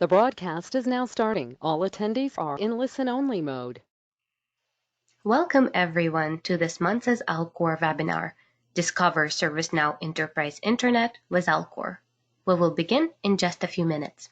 The broadcast is now starting. All attendees are in listen-only mode. Welcome everyone to this month's Alcor webinar, Discover ServiceNow Enterprise Intranet with Alcor. We will begin in just a few minutes.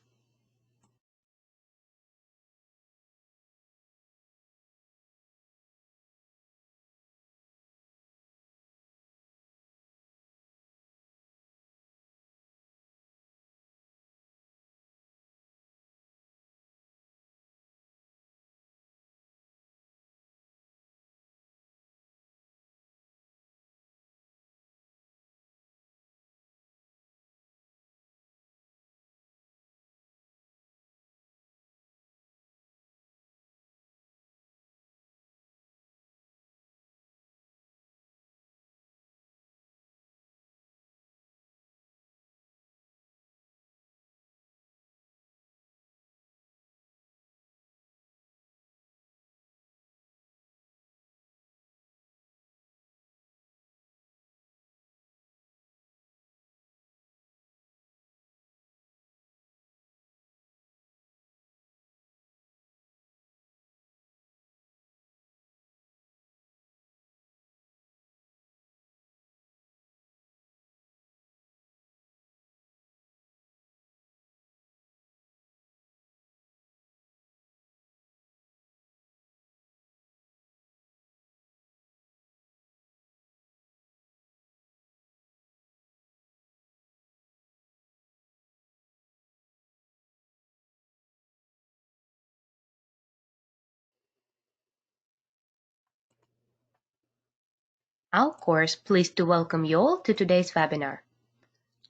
Alcor is pleased to welcome you all to today's webinar.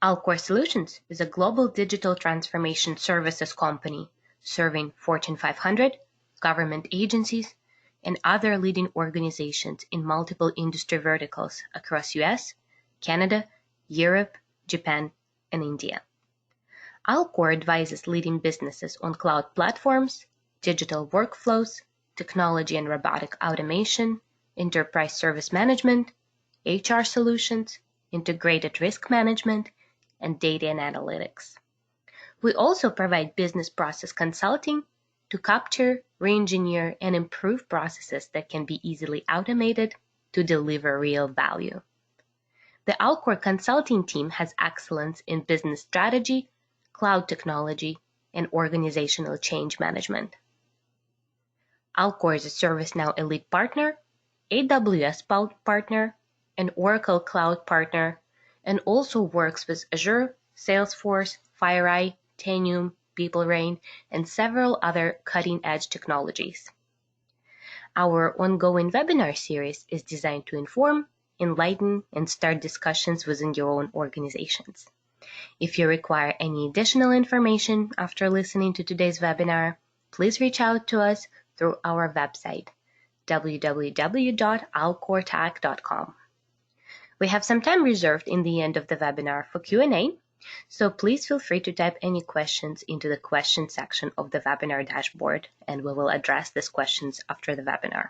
Alcor Solutions is a global digital transformation services company serving Fortune 500, government agencies, and other leading organizations in multiple industry verticals across US, Canada, Europe, Japan, and India. Alcor advises leading businesses on cloud platforms, digital workflows, technology and robotic automation, enterprise service management, HR solutions, integrated risk management, and data and analytics. We also provide business process consulting to capture, re-engineer, and improve processes that can be easily automated to deliver real value. The Alcor consulting team has excellence in business strategy, cloud technology, and organizational change management. Alcor is a ServiceNow Elite Partner, AWS Partner, and Oracle Cloud Partner, and also works with Azure, Salesforce, FireEye, Tanium, PeopleRain, and several other cutting-edge technologies. Our ongoing webinar series is designed to inform, enlighten, and start discussions within your own organizations. If you require any additional information after listening to today's webinar, please reach out to us through our website, www.alcortech.com. We have some time reserved in the end of the webinar for Q&A, so please feel free to type any questions into the question section of the webinar dashboard, and we will address these questions after the webinar.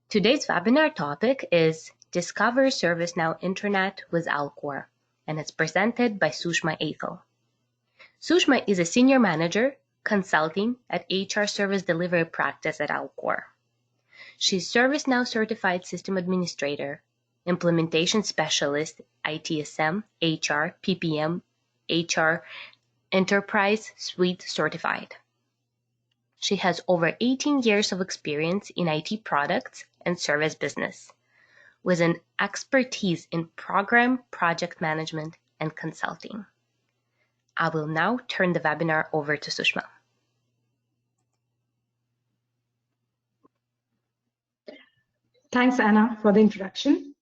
Today's webinar topic is Discover ServiceNow Intranet with Alcor, and it's presented by Sushma Aithal. Sushma is a Senior Manager, Consulting at HR Service Delivery Practice at Alcor. She's ServiceNow Certified System Administrator, Implementation Specialist, ITSM, HR, PPM, HR, Enterprise Suite Certified. She has over 18 years of experience in IT products and service business, with an expertise in program, project management, and consulting. I will now turn the webinar over to Sushma. Thanks, Anna, for the introduction.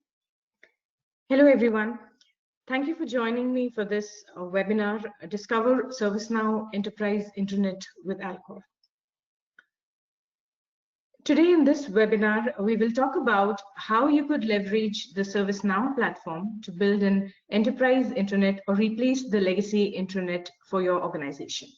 Hello, everyone. Thank you for joining me for this webinar, Discover ServiceNow Enterprise Intranet with Alcor. Today in this webinar, we will talk about how you could leverage the ServiceNow platform to build an enterprise intranet or replace the legacy intranet for your organization.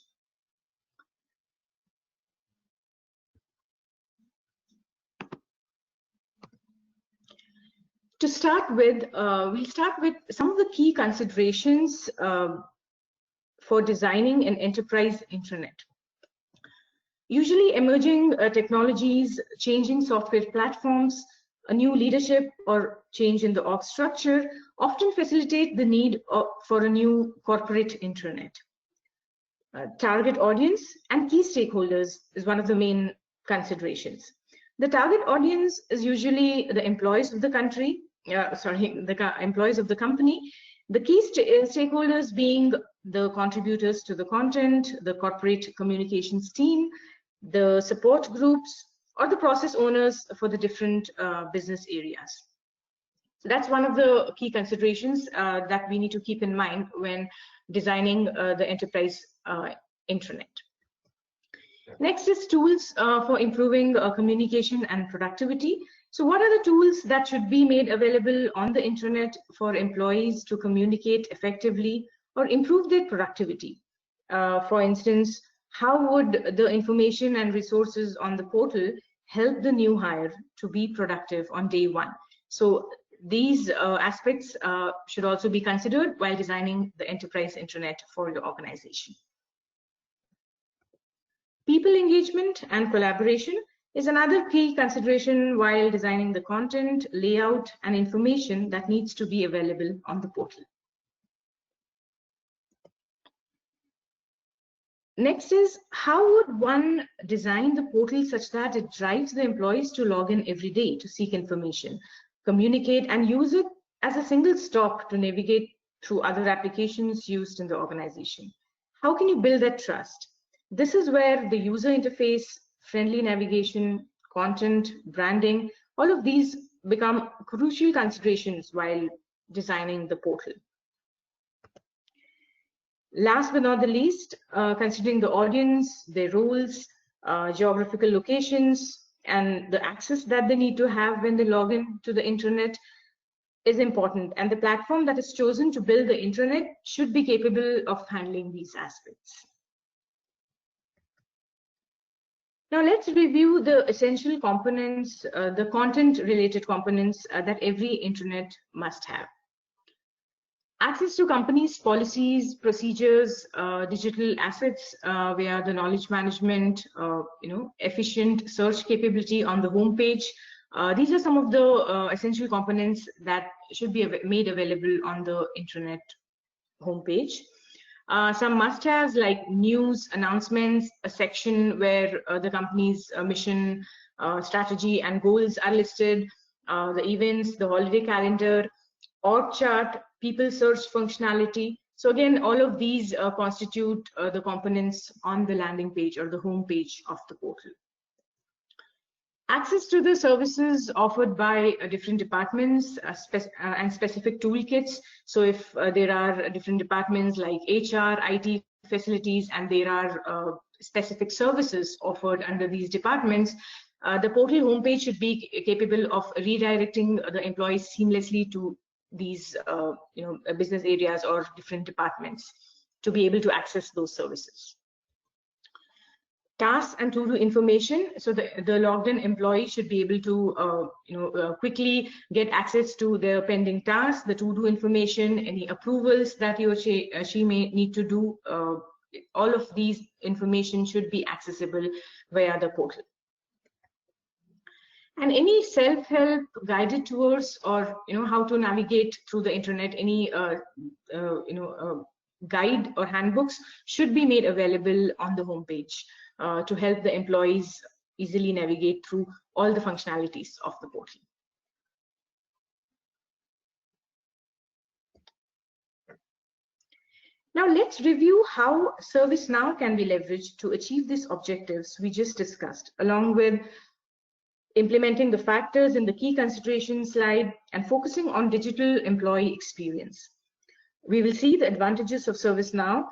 To start with, we'll start with some of the key considerations for designing an enterprise intranet. Usually emerging technologies, changing software platforms, a new leadership or change in the org structure often facilitate the need for a new corporate intranet. Target audience and key stakeholders is one of the main considerations. The target audience is usually the employees of the country, employees of the company. The key stakeholders being the contributors to the content, the corporate communications team, the support groups, or the process owners for the different business areas. So that's one of the key considerations that we need to keep in mind when designing the enterprise intranet. Next is tools for improving communication and productivity. So what are the tools that should be made available on the intranet for employees to communicate effectively or improve their productivity? For instance, how would the information and resources on the portal help the new hire to be productive on day one? So these aspects should also be considered while designing the enterprise intranet for your organization. People engagement and collaboration is another key consideration while designing the content, layout, and information that needs to be available on the portal. Next is, how would one design the portal such that it drives the employees to log in every day to seek information, communicate, and use it as a single stop to navigate through other applications used in the organization? How can you build that trust? This is where the user interface, friendly navigation, content, branding, all of these become crucial considerations while designing the portal. Last but not the least, considering the audience, their roles, geographical locations, and the access that they need to have when they log in to the intranet is important. And the platform that is chosen to build the intranet should be capable of handling these aspects. Now let's review the essential components, the content-related components that every intranet must have. Access to companies' policies, procedures, digital assets via the knowledge management, efficient search capability on the home page. These are some of the essential components that should be made available on the intranet homepage. Some must-haves like news, announcements, a section where the company's mission, strategy, and goals are listed, the events, the holiday calendar, org chart, people search functionality. So again, all of these constitute the components on the landing page or the home page of the portal. Access to the services offered by different departments and specific toolkits. So if there are different departments like HR, IT, facilities, and there are specific services offered under these departments, the portal homepage should be capable of redirecting the employees seamlessly to these business areas or different departments to be able to access those services. Tasks and to-do information. So the logged in employee should be able to quickly get access to their pending tasks, the to-do information, any approvals that he or she may need to do. All of these information should be accessible via the portal. And any self-help guided tours or how to navigate through the internet, any guide or handbooks should be made available on the homepage to help the employees easily navigate through all the functionalities of the portal. Now let's review how ServiceNow can be leveraged to achieve these objectives we just discussed, along with implementing the factors in the key considerations slide and focusing on digital employee experience. We will see the advantages of ServiceNow,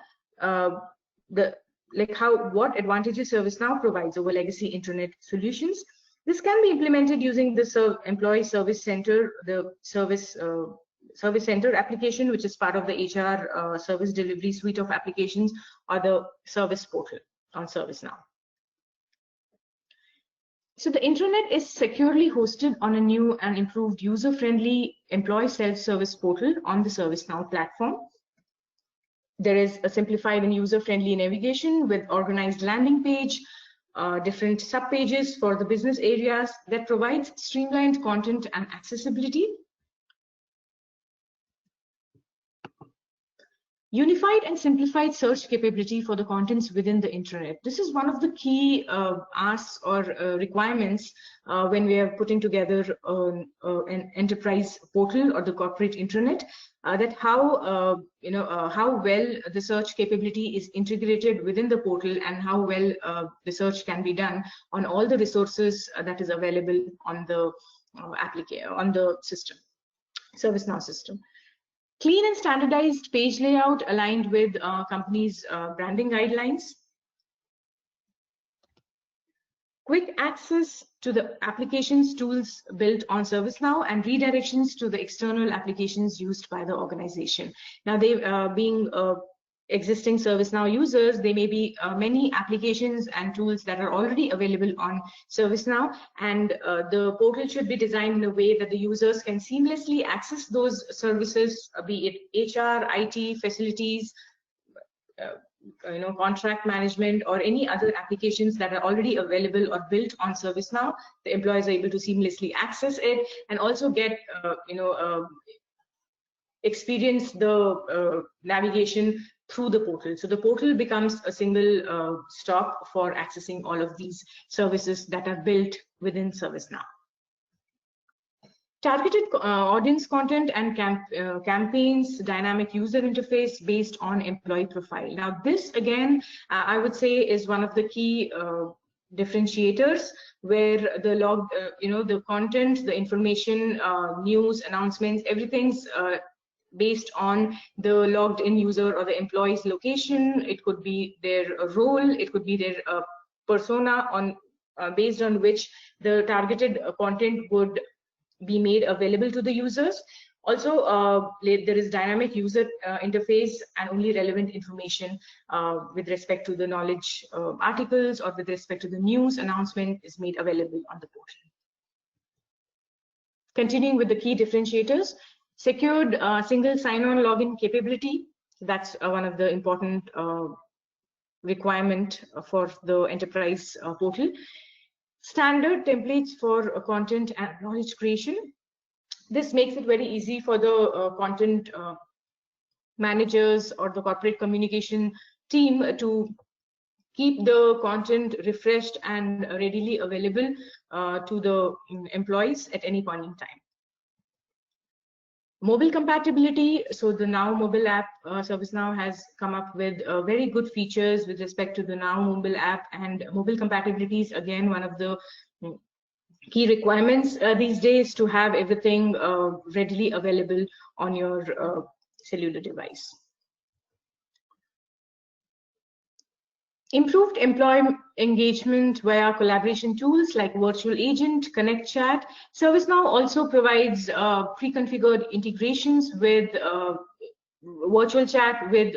what advantages ServiceNow provides over legacy intranet solutions. This can be implemented using the Employee Service Center, the Service Center application, which is part of the HR service delivery suite of applications, or the service portal on ServiceNow. So the intranet is securely hosted on a new and improved user-friendly employee self-service portal on the ServiceNow platform. There is a simplified and user-friendly navigation with organized landing page, different sub-pages for the business areas that provides streamlined content and accessibility. Unified and simplified search capability for the contents within the intranet. This is one of the key asks or requirements when we are putting together an enterprise portal or the corporate intranet. That how how well the search capability is integrated within the portal, and how well the search can be done on all the resources that is available on the system, ServiceNow system. Clean and standardized page layout aligned with companies' branding guidelines. Quick access to the applications tools built on ServiceNow and redirections to the external applications used by the organization. Now, they being existing ServiceNow users, there may be many applications and tools that are already available on ServiceNow, and the portal should be designed in a way that the users can seamlessly access those services, be it HR, IT, facilities, contract management, or any other applications that are already available or built on ServiceNow. The employees are able to seamlessly access it and also get experience the navigation through the portal. So the portal becomes a single stop for accessing all of these services that are built within ServiceNow. Targeted audience content and campaigns, dynamic user interface based on employee profile. Now this again, I would say, is one of the key differentiators, where the the content, the information, news, announcements, everything's based on the logged in user or the employee's location. It could be their role, it could be their persona, on based on which the targeted content would be made available to the users. Also, there is dynamic user interface, and only relevant information with respect to the knowledge articles or with respect to the news announcement is made available on the portal. Continuing with the key differentiators, secured single sign-on login capability. That's one of the important requirement for the enterprise portal. Standard templates for content and knowledge creation. This makes it very easy for the content managers or the corporate communication team to keep the content refreshed and readily available to the employees at any point in time. Mobile compatibility. So the Now mobile app, ServiceNow has come up with very good features with respect to the Now mobile app, and mobile compatibility is again one of the key requirements these days, to have everything readily available on your cellular device. Improved employee engagement via collaboration tools like Virtual Agent, Connect Chat. ServiceNow also provides pre-configured integrations with virtual chat, with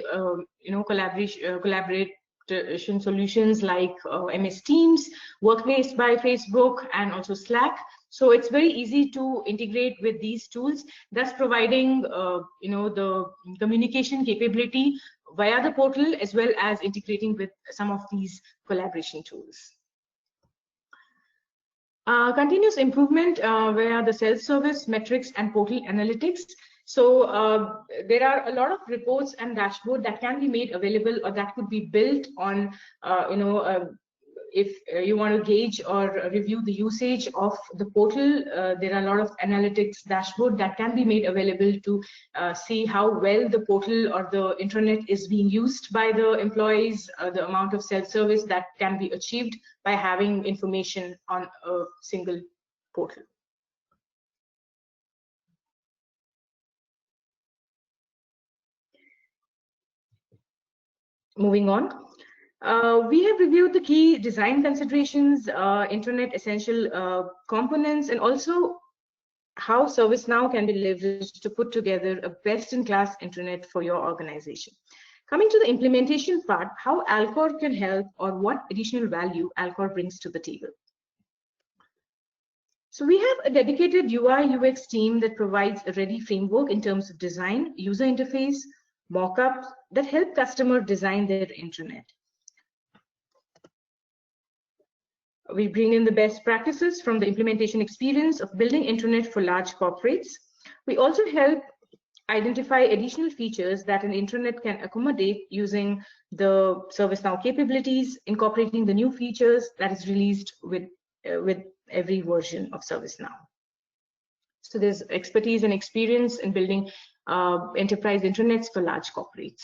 collaboration solutions like MS Teams, Workplace by Facebook, and also Slack. So it's very easy to integrate with these tools, thus providing the communication capability via the portal, as well as integrating with some of these collaboration tools. Continuous improvement via the self-service, metrics, and portal analytics. So there are a lot of reports and dashboard that can be made available, or that could be built on if you want to gauge or review the usage of the portal. There are a lot of analytics dashboard that can be made available to see how well the portal or the intranet is being used by the employees, the amount of self-service that can be achieved by having information on a single portal. Moving on. We have reviewed the key design considerations, Internet essential components, and also how ServiceNow can be leveraged to put together a best-in-class Internet for your organization. Coming to the implementation part, how Alcor can help, or what additional value Alcor brings to the table. So we have a dedicated UI UX team that provides a ready framework in terms of design, user interface, mock-ups that help customer design their intranet. We bring in the best practices from the implementation experience of building intranet for large corporates. We also help identify additional features that an intranet can accommodate using the ServiceNow capabilities, incorporating the new features that is released with every version of ServiceNow. So there's expertise and experience in building enterprise intranets for large corporates.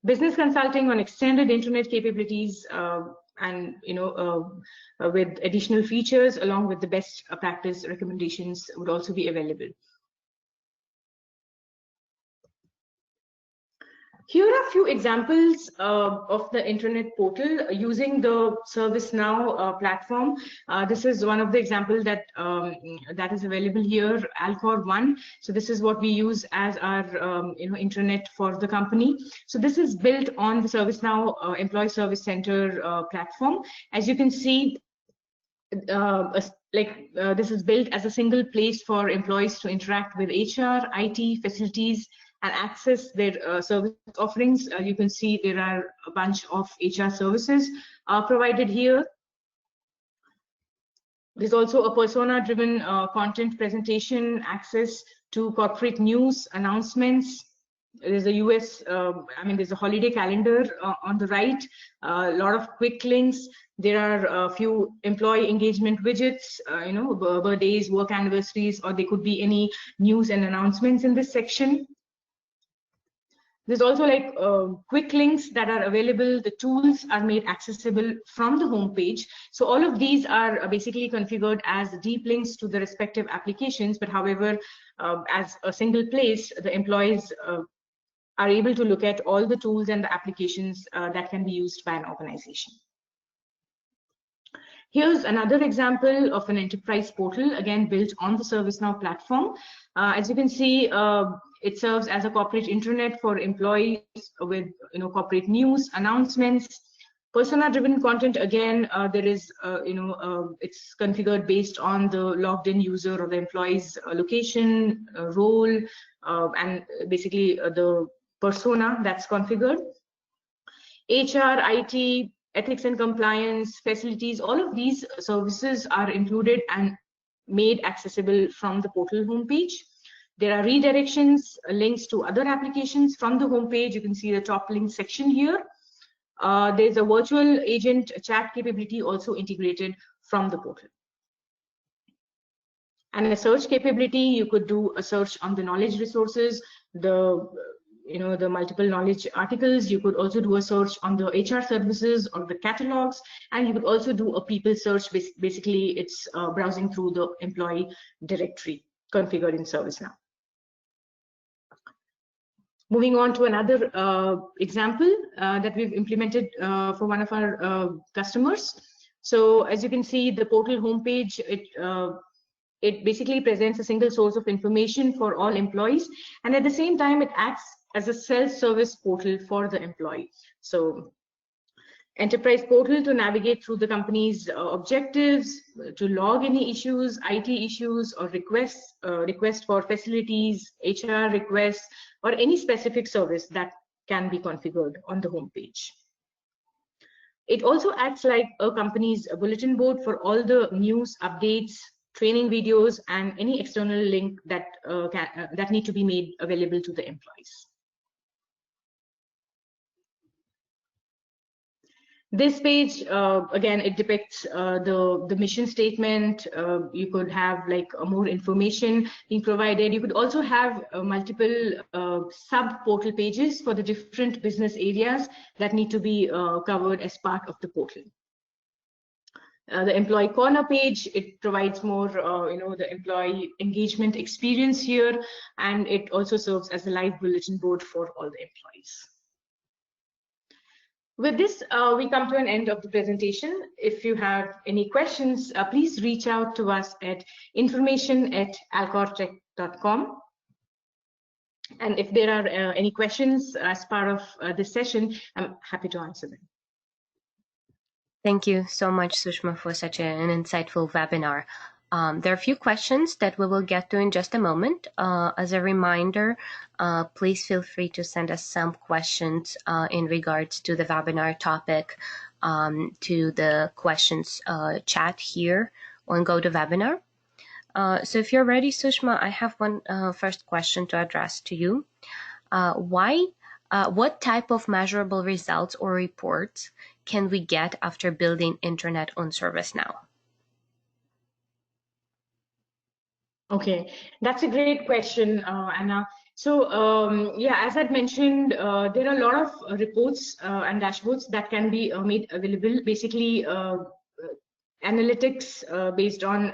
Business consulting on extended intranet capabilities and with additional features along with the best practice recommendations would also be available. Here are a few examples of the intranet portal using the ServiceNow platform. This is one of the examples that that is available here, Alcor 1. So this is what we use as our intranet for the company. So this is built on the ServiceNow Employee Service Center platform. As you can see, this is built as a single place for employees to interact with HR, IT, facilities, and access their service offerings. You can see there are a bunch of HR services provided here. There's also a persona-driven content presentation, access to corporate news, announcements. There's a there's a holiday calendar on the right, a lot of quick links. There are a few employee engagement widgets, birthdays, work anniversaries, or there could be any news and announcements in this section. There's also quick links that are available. The tools are made accessible from the home page. So all of these are basically configured as deep links to the respective applications. But however, as a single place, the employees are able to look at all the tools and the applications that can be used by an organization. Here's another example of an enterprise portal, again built on the ServiceNow platform. As you can see, it serves as a corporate intranet for employees with corporate news, announcements, persona-driven content. Again, there is it's configured based on the logged-in user or the employee's location, role, and basically the persona that's configured. HR, IT, ethics and compliance, facilities, all of these services are included and made accessible from the portal homepage. There are redirections, links to other applications from the homepage. You can see the top link section here. There's a virtual agent chat capability also integrated from the portal. And a search capability, you could do a search on the knowledge resources, the multiple knowledge articles. You could also do a search on the HR services or the catalogs, and you could also do a people search. Basically, it's browsing through the employee directory configured in ServiceNow. Moving on to another example that we've implemented for one of our customers. So as you can see, the portal homepage, it basically presents a single source of information for all employees, and at the same time, it acts as a self-service portal for the employee. So enterprise portal to navigate through the company's objectives, to log any issues, IT issues, or requests for facilities, HR requests, or any specific service that can be configured on the homepage. It also acts like a company's bulletin board for all the news, updates, training videos, and any external link that that need to be made available to the employees. This page, again, it depicts the mission statement. You could have more information being provided. You could also have multiple sub-portal pages for the different business areas that need to be covered as part of the portal. The employee corner page, it provides more, the employee engagement experience here, and it also serves as a live bulletin board for all the employees. With this, we come to an end of the presentation. If you have any questions, please reach out to us at information@alcortech.com. And if there are any questions as part of this session, I'm happy to answer them. Thank you so much, Sushma, for such an insightful webinar. There are a few questions that we will get to in just a moment. As a reminder, please feel free to send us some questions in regards to the webinar topic to the questions chat here on GoToWebinar. So if you're ready, Sushma, I have one first question to address to you. What type of measurable results or reports can we get after building intranet on ServiceNow? Okay, that's a great question, Anna. So yeah, as I'd mentioned, there are a lot of reports and dashboards that can be made available. Basically, analytics based on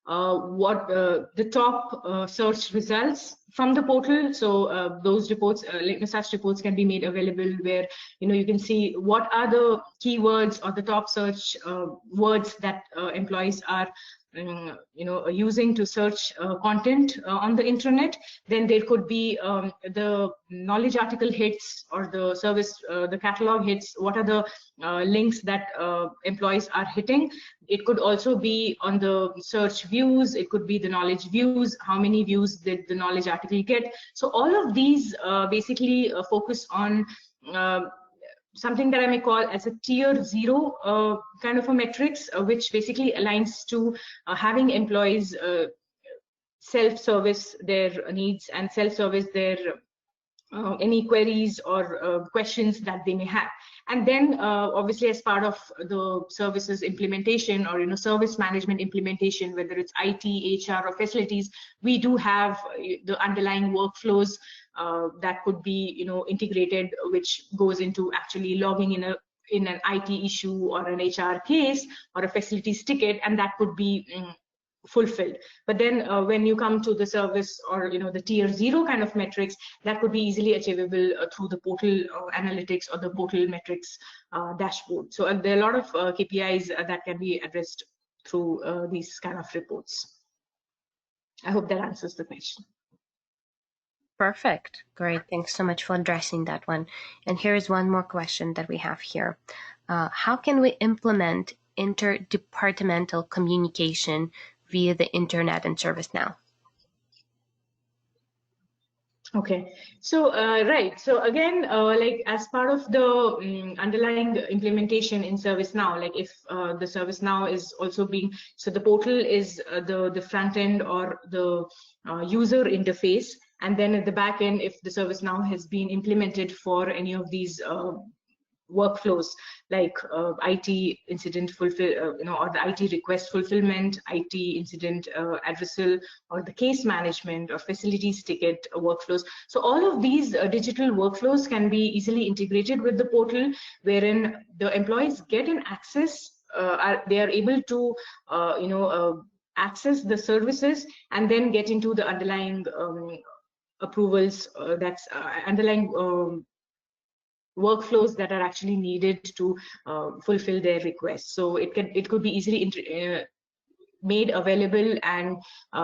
what the top search results from the portal. So those reports, like such reports, can be made available where you can see what are the keywords or the top search words that employees are using to search content on the intranet. Then there could be the knowledge article hits or the service, the catalog hits. What are the links that employees are hitting? It could also be on the search views. It could be the knowledge views. How many views did the knowledge article get? So all of these basically focus on something that I may call as a tier 0 kind of a metrics, which basically aligns to having employees self-service their needs and self-service their any queries or questions that they may have. And then obviously as part of the services implementation or service management implementation, whether it's IT, HR, or facilities, we do have the underlying workflows that could be integrated, which goes into actually logging in an IT issue or an HR case or a facilities ticket, and that could be fulfilled. But then when you come to the service or the tier 0 kind of metrics, that could be easily achievable through the portal analytics or the portal metrics dashboard. So there are a lot of KPIs that can be addressed through these kind of reports. I hope that answers the question. Perfect. Great. Thanks so much for addressing that one. And here is one more question that we have here. How can we implement interdepartmental communication via the internet and ServiceNow? Okay, so right. So again, like as part of the underlying implementation in ServiceNow, like if the ServiceNow is also being, so the portal is the front end or the user interface, and then at the back end, if the ServiceNow has been implemented for any of these workflows like IT incident or the IT request fulfillment, IT incident addressal, or the case management or facilities ticket workflows. So all of these digital workflows can be easily integrated with the portal, wherein the employees get an access. They are able to access the services and then get into the underlying approvals. That's underlying workflows that are actually needed to fulfill their requests. So it could be easily made available, and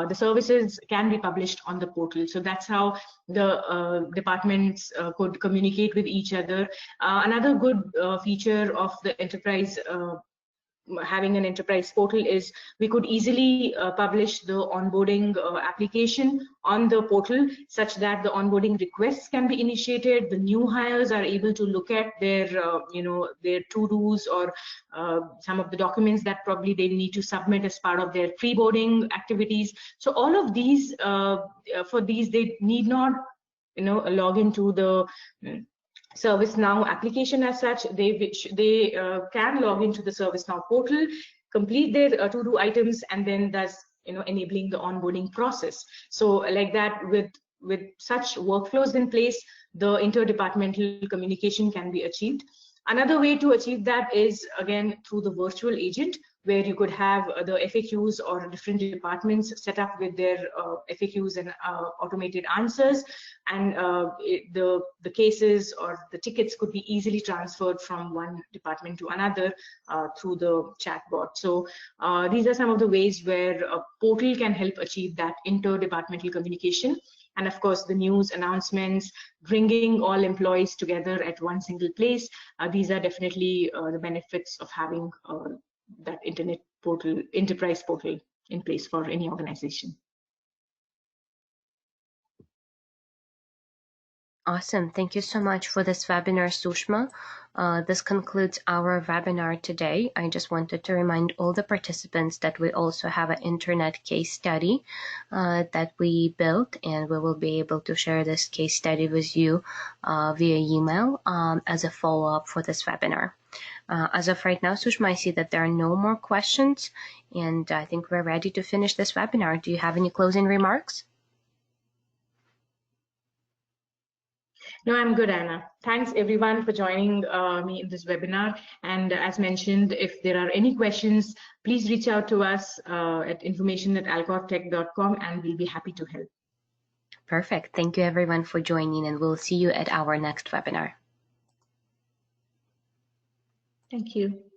the services can be published on the portal. So that's how the departments could communicate with each other. Another good feature of the enterprise having an enterprise portal is we could easily publish the onboarding application on the portal, such that the onboarding requests can be initiated. The new hires are able to look at their their to-dos or some of the documents that probably they need to submit as part of their pre-boarding activities. So all of these for these they need not log into the ServiceNow application as such. They can log into the ServiceNow portal, complete their to-do items, and then thus enabling the onboarding process. So like that, with such workflows in place, the interdepartmental communication can be achieved. Another way to achieve that is again through the virtual agent, where you could have the FAQs or different departments set up with their FAQs and automated answers, and the cases or the tickets could be easily transferred from one department to another through the chatbot. So these are some of the ways where a portal can help achieve that interdepartmental communication. And of course, the news announcements, bringing all employees together at one single place. These are definitely the benefits of having that internet portal, enterprise portal in place for any organization. Awesome. Thank you so much for this webinar, Sushma. This concludes our webinar today. I just wanted to remind all the participants that we also have an internet case study that we built, and we will be able to share this case study with you via email as a follow-up for this webinar. As of right now, Sushma, I see that there are no more questions, and I think we're ready to finish this webinar. Do you have any closing remarks? No, I'm good, Anna. Thanks everyone for joining me in this webinar. And as mentioned, if there are any questions, please reach out to us at information@alcortech.com, and we'll be happy to help. Perfect. Thank you everyone for joining, and we'll see you at our next webinar. Thank you.